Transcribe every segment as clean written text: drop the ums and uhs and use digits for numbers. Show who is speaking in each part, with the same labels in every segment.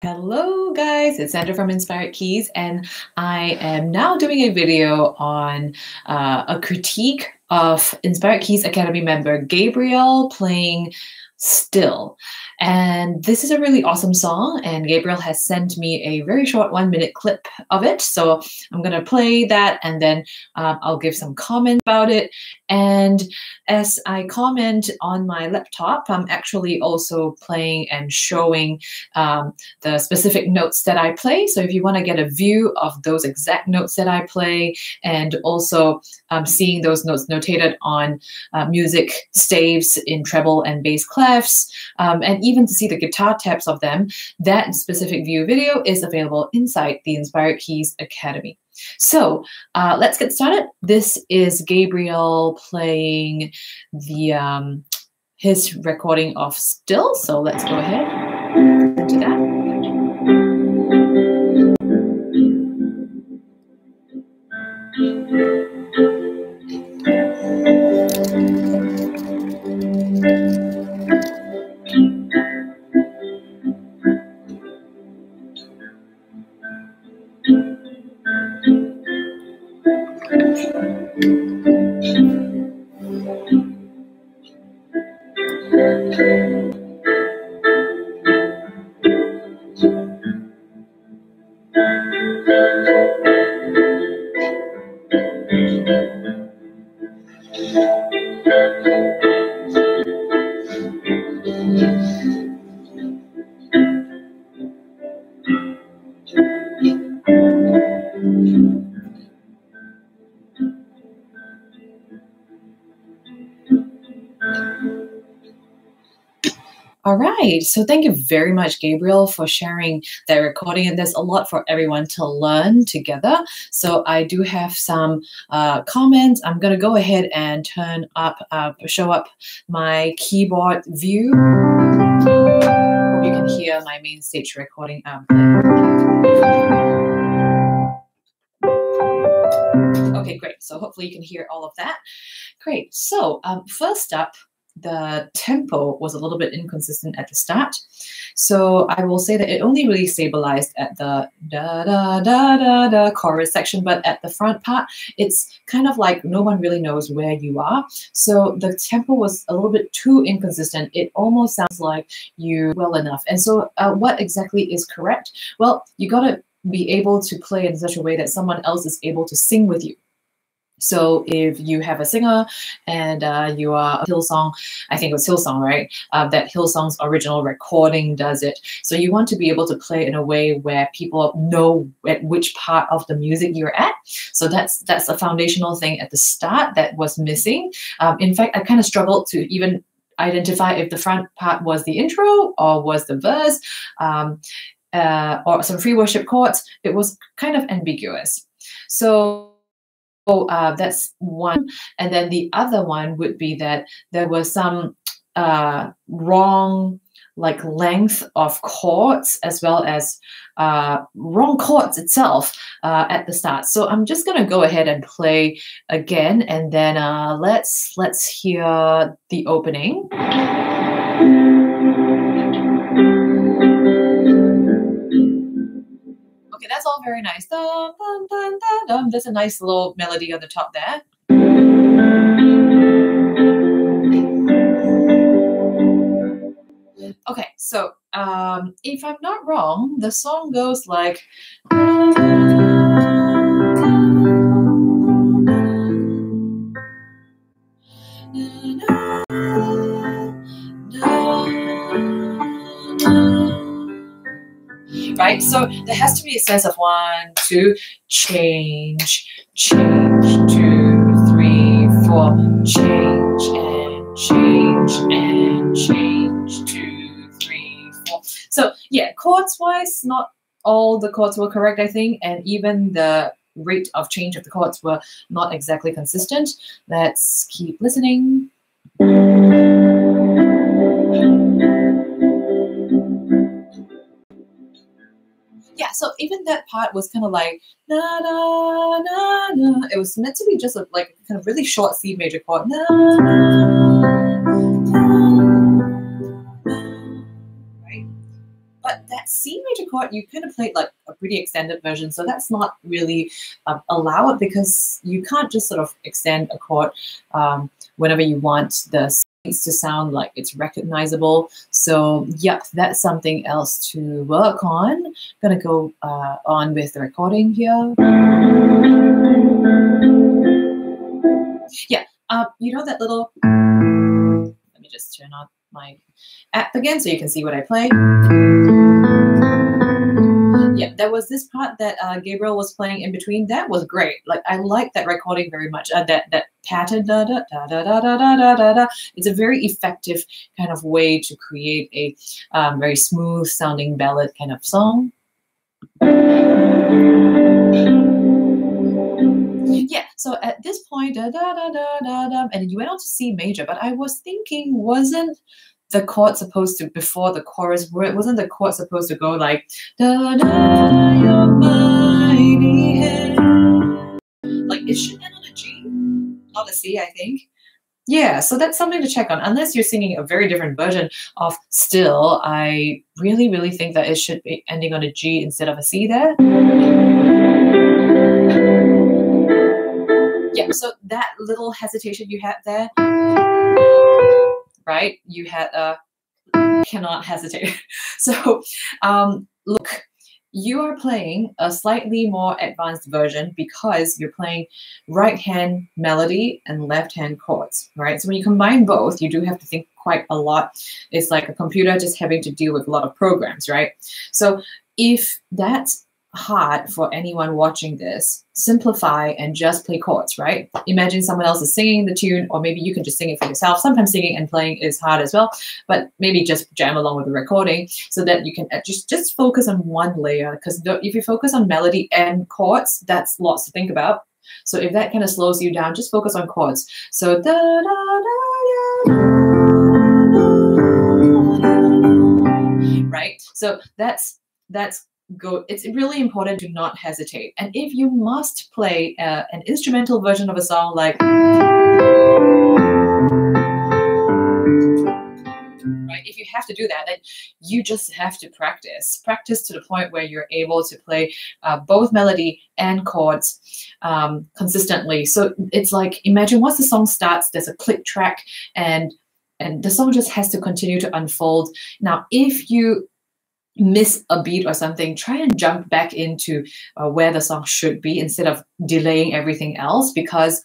Speaker 1: Hello guys, it's Sandra from Inspired Keys, and I am now doing a video on a critique of Inspired Keys Academy member Gabriel playing Still. And this is a really awesome song, and Gabriel has sent me a very short 1-minute clip of it. So I'm going to play that, and then I'll give some comment about it. And as I comment on my laptop, I'm actually also playing and showing the specific notes that I play. So if you want to get a view of those exact notes that I play, and also seeing those notes notated on music staves in treble and bass clefs, and even to see the guitar tabs of them, that specific view video is available inside the Inspired Keys Academy. So let's get started. This is Gabriel playing the his recording of Still. So let's go ahead and do that. All right, so thank you very much, Gabriel, for sharing that recording. And there's a lot for everyone to learn together. So I do have some comments. I'm going to go ahead and show up my keyboard view. Hope you can hear my main stage recording. Okay, great. So hopefully you can hear all of that. Great. So first up, the tempo was a little bit inconsistent at the start. So I will say that it only really stabilized at the da da da da da chorus section, but at the front part, it's kind of like no one really knows where you are. So the tempo was a little bit too inconsistent. It almost sounds like you well enough. And so what exactly is correct? Well, you got to be able to play in such a way that someone else is able to sing with you. So if you have a singer and you are a Hillsong, I think it was Hillsong, right? That Hillsong's original recording does it. So you want to be able to play in a way where people know at which part of the music you're at. So that's a foundational thing at the start that was missing. In fact, I kind of struggled to even identify if the front part was the intro or was the verse or some free worship chords. It was kind of ambiguous. So that's one. And then the other one would be that there was some wrong length of chords, as well as wrong chords itself at the start. So I'm just going to go ahead and play again, and then let's hear the opening. Okay, that's all very nice. Dum, dum, dum, dum, dum. There's a nice little melody on the top there. Okay, so if I'm not wrong, the song goes like... Right? So there has to be a sense of 1, 2, change, 2, 3, 4, change, and change, and change, 2, 3, 4. So yeah, chords-wise, not all the chords were correct, I think, and even the rate of change of the chords were not exactly consistent. Let's keep listening. Yeah, so even that part was kind of like na na na na. It was meant to be just a kind of really short C major chord. Na, na, na, na, right? But that that C major chord, you kind of played like a pretty extended version. So that's not really allowed, because you can't just sort of extend a chord whenever you want the needs to sound like it's recognizable. So yep, that's something else to work on. Gonna go on with the recording here. Yeah, you know that little, let me just turn on my app again so you can see what I play. Yeah, there was this part that Gabriel was playing in between. That was great. Like, I like that recording very much. That pattern, da da da da da da da da da. It's a very effective kind of way to create a very smooth sounding ballad kind of song. Yeah, so at this point, da da da da da da, and you went on to C major. But I was thinking, wasn't the chord supposed to, before the chorus, wasn't the chord supposed to go like da da your mighty hand? Like, it should end on a G, not a C, I think. Yeah, so that's something to check on. Unless you're singing a very different version of Still, I really, really think that it should be ending on a G instead of a C there. Yeah, so that little hesitation you had there, right? You had cannot hesitate. So look, you are playing a slightly more advanced version because you're playing right hand melody and left hand chords, right? So when you combine both, you do have to think quite a lot. It's like a computer just having to deal with a lot of programs, right? So if that's hard for anyone watching this, simplify and just play chords, right? Imagine someone else is singing the tune, or maybe you can just sing it for yourself. Sometimes singing and playing is hard as well, but maybe just jam along with the recording so that you can just focus on one layer. Because if you focus on melody and chords, that's lots to think about. So if that kind of slows you down, just focus on chords. So da da da da, right? So that's go. It's really important to not hesitate. And if you must play an instrumental version of a song, like, right, if you have to do that, then you just have to practice to the point where you're able to play both melody and chords consistently. So it's like, imagine once the song starts, there's a click track, and the song just has to continue to unfold. Now, if you miss a beat or something, try and jump back into where the song should be instead of delaying everything else. Because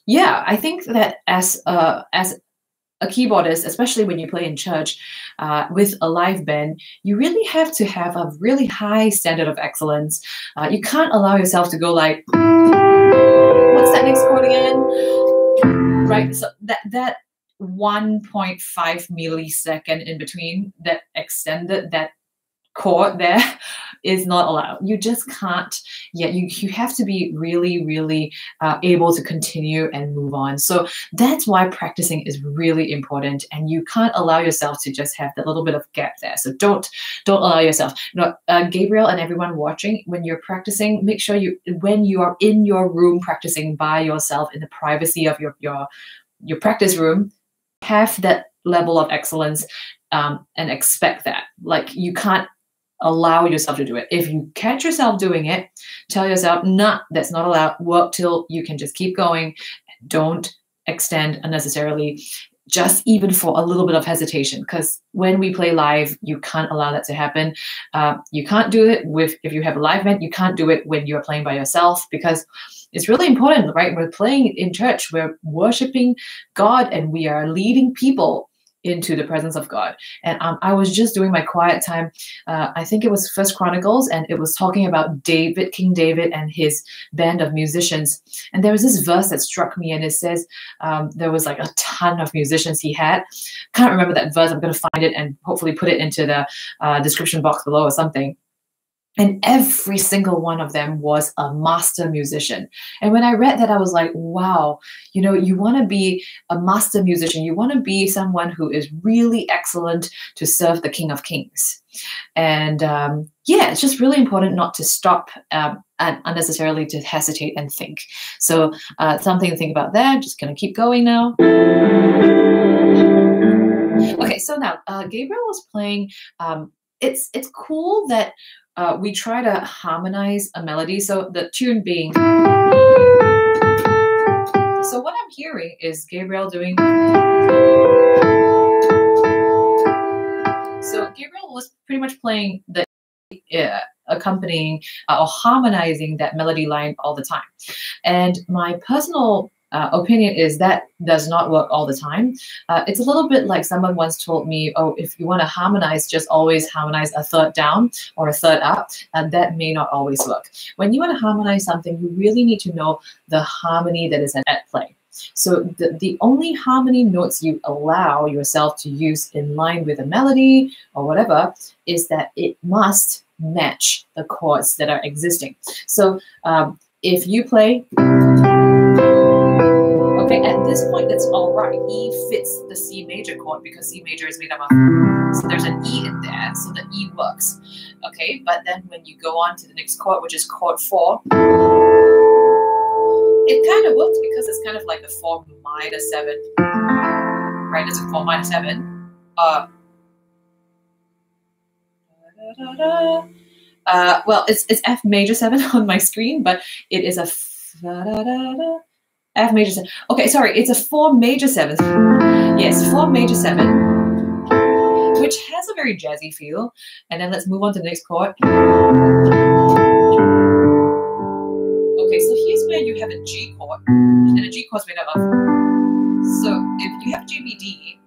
Speaker 1: yeah, I think that as a keyboardist, especially when you play in church with a live band, you really have to have a really high standard of excellence. You can't allow yourself to go like, what's that next chord again? Right, so that 1.5 millisecond in between, that extended, that chord there is not allowed. You just can't. Yeah, you have to be really, really able to continue and move on. So that's why practicing is really important, and you can't allow yourself to just have that little bit of gap there. So don't allow yourself. Gabriel and everyone watching, when you're practicing, make sure when you are in your room practicing by yourself in the privacy of your practice room, have that level of excellence and expect that. Like, you can't allow yourself to do it. If you catch yourself doing it, tell yourself, nah, that's not allowed. Work till you can just keep going. Don't extend unnecessarily, just even for a little bit of hesitation. Because when we play live, you can't allow that to happen. You can't do it if you have a live band. You can't do it when you're playing by yourself, because it's really important, right? We're playing in church, we're worshiping God, and we are leading people into the presence of God. And I was just doing my quiet time. I think it was First Chronicles, and it was talking about David, King David, and his band of musicians. And there was this verse that struck me, and it says there was like a ton of musicians he had. Can't remember that verse. I'm going to find it and hopefully put it into the description box below or something. And every single one of them was a master musician. And when I read that, I was like, wow, you want to be a master musician. You want to be someone who is really excellent to serve the King of Kings. And yeah, it's just really important not to stop and unnecessarily to hesitate and think. So something to think about there. Just going to keep going now. Okay, so now Gabriel was playing it's cool that we try to harmonize a melody. So the tune being, so what I'm hearing is Gabriel doing. So Gabriel was pretty much playing the accompanying or harmonizing that melody line all the time. And my personal opinion is that does not work all the time. It's a little bit like someone once told me, oh, if you want to harmonize, just always harmonize a third down or a third up, and that may not always work. When you want to harmonize something, you really need to know the harmony that is at play. So the only harmony notes you allow yourself to use in line with a melody or whatever is that it must match the chords that are existing. So if you play, okay, at this point it's all right. E fits the C major chord because C major is made up of, so there's an E in there, so the E works. Okay, but then when you go on to the next chord, which is chord 4, it kind of works because it's kind of like the 4 minor 7, right? It's a 4 minor 7. Well, it's F major 7 on my screen, but it is a F major 7. Okay, sorry, it's a 4 major 7. Yes, 4 major 7, which has a very jazzy feel. And then let's move on to the next chord. Okay, so here's where you have a G chord, and a G chord is made up of. So if you have G, B, D,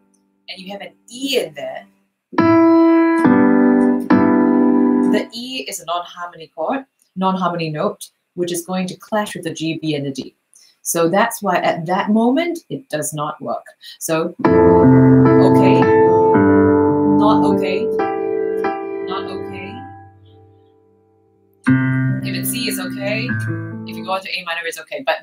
Speaker 1: and you have an E in there, the E is a non-harmony chord, non-harmony note, which is going to clash with the G, B, and the D. So that's why at that moment, it does not work. So, okay, not okay, not okay. If it's C, it's okay. If you go on to A minor, it's okay. But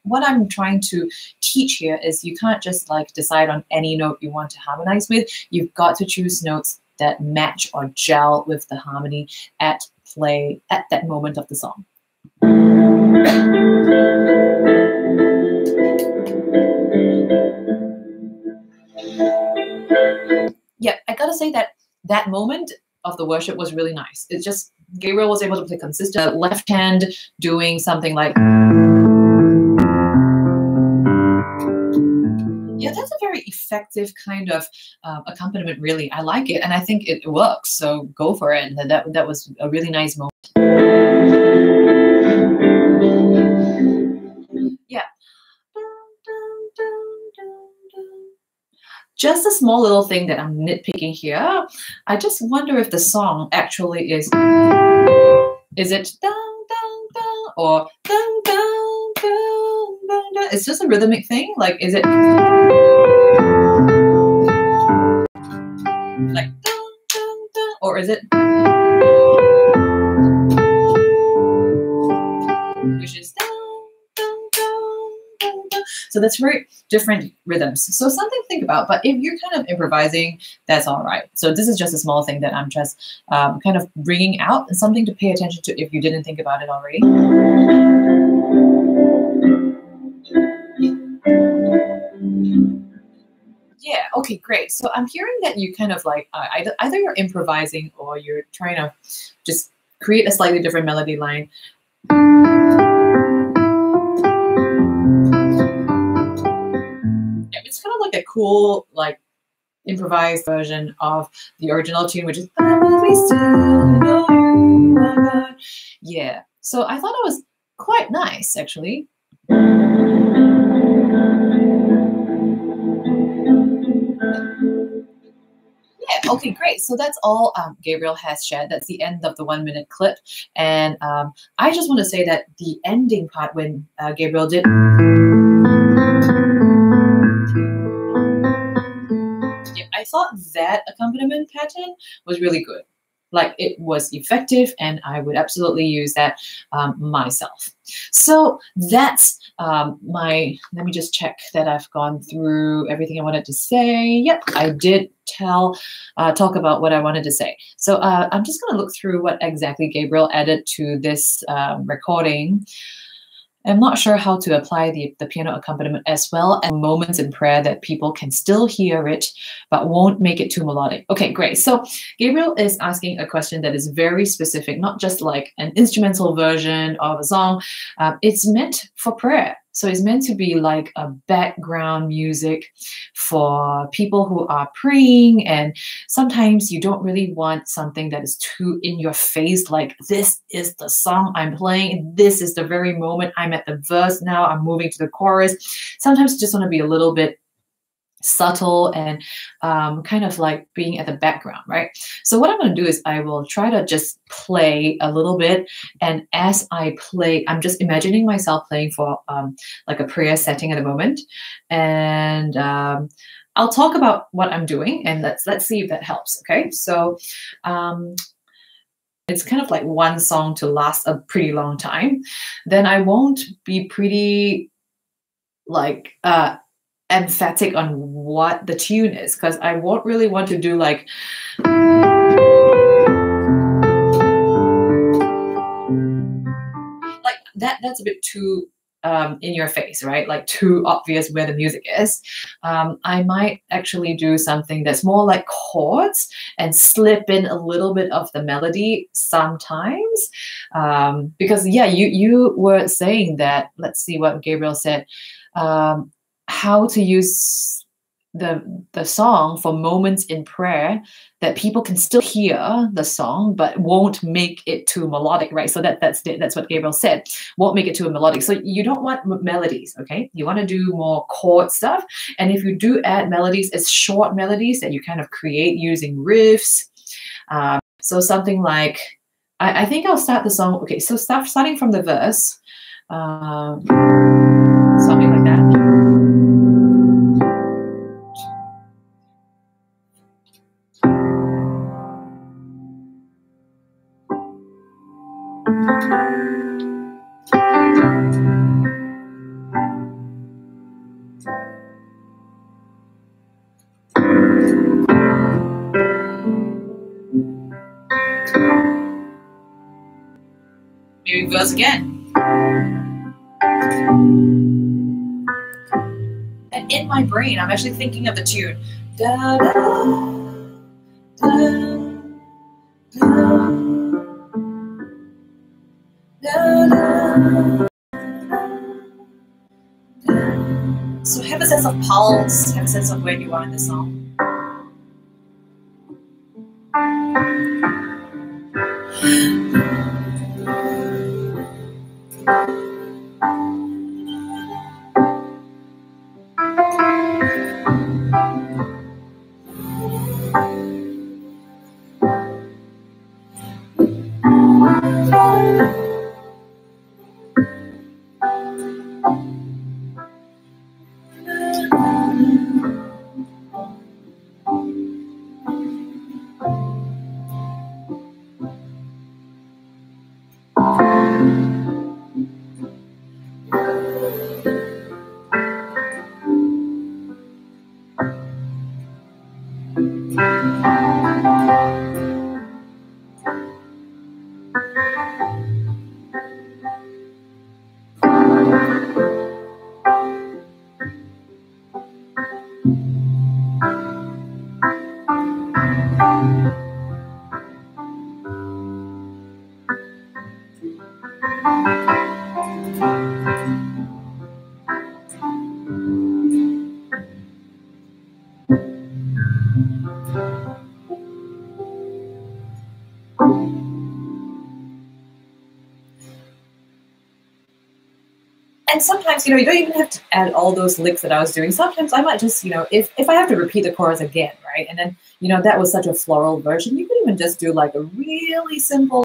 Speaker 1: what I'm trying to teach here is you can't just like decide on any note you want to harmonize with. You've got to choose notes that match or gel with the harmony at play at that moment of the song. Yeah, I gotta say that moment of the worship was really nice. It's just Gabriel was able to play consistent left hand doing something like, yeah, that's a very effective kind of accompaniment, really. I like it, and I think it works, so go for it. And that was a really nice moment. Yeah. Just a small little thing that I'm nitpicking here. I just wonder if the song actually is it dun, dun, dun, or dun, dun, dun, dun, dun? It's just a rhythmic thing. Like, is it like dun, dun, dun, or is it which is dun, dun, dun, dun, dun. So that's very different rhythms. So something to think about. But if you're kind of improvising, that's all right. So this is just a small thing that I'm just kind of bringing out, and something to pay attention to if you didn't think about it already. Yeah, okay, great. So I'm hearing that you kind of like either you're improvising or you're trying to just create a slightly different melody line. Yeah, it's kind of like a cool, like, improvised version of the original tune, which is "We Still Know You Are God." Yeah, so I thought it was quite nice, actually. Yeah, okay, great. So that's all Gabriel has shared. That's the end of the 1-minute clip. And I just want to say that the ending part when Gabriel did, yeah, I thought that accompaniment pattern was really good. Like, it was effective, and I would absolutely use that myself. So that's let me just check that I've gone through everything I wanted to say. Yep, I did talk about what I wanted to say. So I'm just going to look through what exactly Gabriel added to this recording. I'm not sure how to apply the piano accompaniment as well as moments in prayer that people can still hear it, but won't make it too melodic. Okay, great. So Gabriel is asking a question that is very specific, not just like an instrumental version of a song. It's meant for prayer. So it's meant to be like a background music for people who are praying. And sometimes you don't really want something that is too in your face, like this is the song I'm playing. This is the very moment I'm at the verse now. I'm moving to the chorus. Sometimes you just want to be a little bit subtle and kind of like being at the background, right? So what I'm going to do is I will try to just play a little bit, and as I play, I'm just imagining myself playing for like a prayer setting at the moment, and I'll talk about what I'm doing, and let's see if that helps. Okay, so it's kind of like one song to last a pretty long time. Then I won't be pretty like emphatic on what the tune is, because I won't really want to do like that's a bit too in your face, right? Like too obvious where the music is. I might actually do something that's more like chords and slip in a little bit of the melody sometimes. Because yeah, you were saying that, let's see what Gabriel said, how to use the song for moments in prayer that people can still hear the song but won't make it too melodic, right? So that's what Gabriel said, won't make it too melodic. So you don't want melodies, okay? You want to do more chord stuff, and if you do add melodies, it's short melodies that you kind of create using riffs. So something like, I think I'll start the song. Okay, so starting from the verse, something like that. Maybe verse again. And in my brain, I'm actually thinking of the tune. Da, da, da, da, da, da. So have a sense of pulse, have a sense of where you are in the song. And sometimes, you don't even have to add all those licks that I was doing. Sometimes I might just, if I have to repeat the chorus again, right? And then, that was such a floral version, you could even just do like a really simple